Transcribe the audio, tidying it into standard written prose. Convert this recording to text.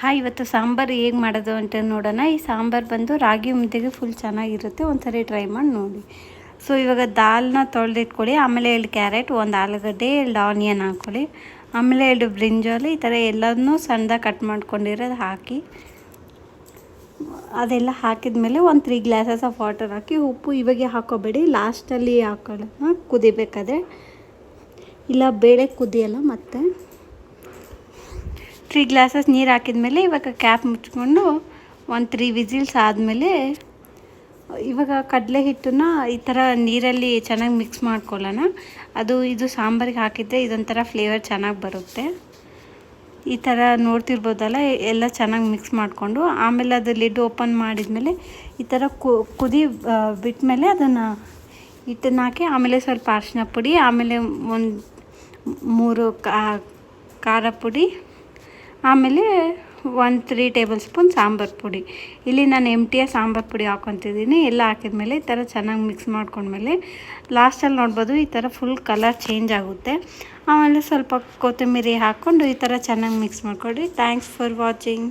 Hi, ಇವತ್ತು ಸಾಂಬಾರು ಹೇಗೆ ಮಾಡೋದು ಅಂತ ನೋಡೋಣ. ಈ ಸಾಂಬಾರು ಬಂದು ರಾಗಿ ಮುದ್ದೆಗೆ ಫುಲ್ ಚೆನ್ನಾಗಿರುತ್ತೆ. ಒಂದ್ಸರಿ ಟ್ರೈ ಮಾಡಿ ನೋಡಿ. ಸೊ ಇವಾಗ ದಾಲ್ನ ತೊಳೆದಿಟ್ಕೊಳ್ಳಿ. ಆಮೇಲೆ 2 ಕ್ಯಾರೆಟ್, 1 ಆಲೂಗಡ್ಡೆ, 2 ಆನಿಯನ್ ಹಾಕ್ಕೊಳ್ಳಿ. ಆಮೇಲೆ 2 ಬ್ರಿಂಜಾಲ್, ಈ ಥರ ಎಲ್ಲನೂ ಸಣ್ಣದಾಗಿ ಕಟ್ ಮಾಡ್ಕೊಂಡಿರೋದು ಹಾಕಿ, ಅದೆಲ್ಲ ಹಾಕಿದ್ಮೇಲೆ 3 ಗ್ಲಾಸಸ್ ಆಫ್ ವಾಟರ್ ಹಾಕಿ, ಉಪ್ಪು ಇವಾಗೆ ಹಾಕೋಬೇಡಿ, ಲಾಸ್ಟಲ್ಲಿ ಹಾಕೊಳ್ಳೋಣ ಕುದಿಬೇಕಾದ್ರೆ, ಇಲ್ಲ ಬೇಳೆ ಕುದಿಯಲ್ಲ. ಮತ್ತು 3 ಗ್ಲಾಸಸ್ ನೀರು ಹಾಕಿದ್ಮೇಲೆ ಇವಾಗ ಕ್ಯಾಪ್ ಮುಚ್ಕೊಂಡು 3 ವಿಸಿಲ್ಸ್ ಆದಮೇಲೆ ಇವಾಗ ಕಡಲೆ ಹಿಟ್ಟನ್ನ ಈ ಥರ ನೀರಲ್ಲಿ ಚೆನ್ನಾಗಿ ಮಿಕ್ಸ್ ಮಾಡ್ಕೊಳ್ಳೋಣ. ಇದು ಸಾಂಬಾರಿಗೆ ಹಾಕಿದರೆ ಇದೊಂಥರ ಫ್ಲೇವರ್ ಚೆನ್ನಾಗಿ ಬರುತ್ತೆ. ಈ ಥರ ನೋಡ್ತಿರ್ಬೋದಲ್ಲ, ಎಲ್ಲ ಚೆನ್ನಾಗಿ ಮಿಕ್ಸ್ ಮಾಡಿಕೊಂಡು ಆಮೇಲೆ ಅದು ಲಿಡ್ ಓಪನ್ ಮಾಡಿದ್ಮೇಲೆ ಈ ಥರ ಕುದಿ ಬಿಟ್ಮೇಲೆ ಅದನ್ನು ಹಿಟ್ಟನ್ನು ಹಾಕಿ, ಆಮೇಲೆ ಸ್ವಲ್ಪ ಅರಿಶಿನ ಪುಡಿ, ಆಮೇಲೆ 3 ಖಾರ ಪುಡಿ, ಆಮೇಲೆ 3 ಟೇಬಲ್ ಸ್ಪೂನ್ ಸಾಂಬಾರು ಪುಡಿ. ಇಲ್ಲಿ ನಾನು MTS ಸಾಂಬಾರು ಪುಡಿ ಹಾಕ್ಕೊತಿದ್ದೀನಿ. ಎಲ್ಲ ಹಾಕಿದ್ಮೇಲೆ ಈ ಥರ ಚೆನ್ನಾಗಿ ಮಿಕ್ಸ್ ಮಾಡ್ಕೊಂಡ್ಮೇಲೆ ಲಾಸ್ಟಲ್ಲಿ ನೋಡ್ಬೋದು ಈ ಥರ ಫುಲ್ ಕಲರ್ ಚೇಂಜ್ ಆಗುತ್ತೆ. ಆಮೇಲೆ ಸ್ವಲ್ಪ ಕೊತ್ತಂಬರಿ ಹಾಕ್ಕೊಂಡು ಈ ಥರ ಚೆನ್ನಾಗಿ ಮಿಕ್ಸ್ ಮಾಡ್ಕೊಳ್ಳಿ. Thanks for watching.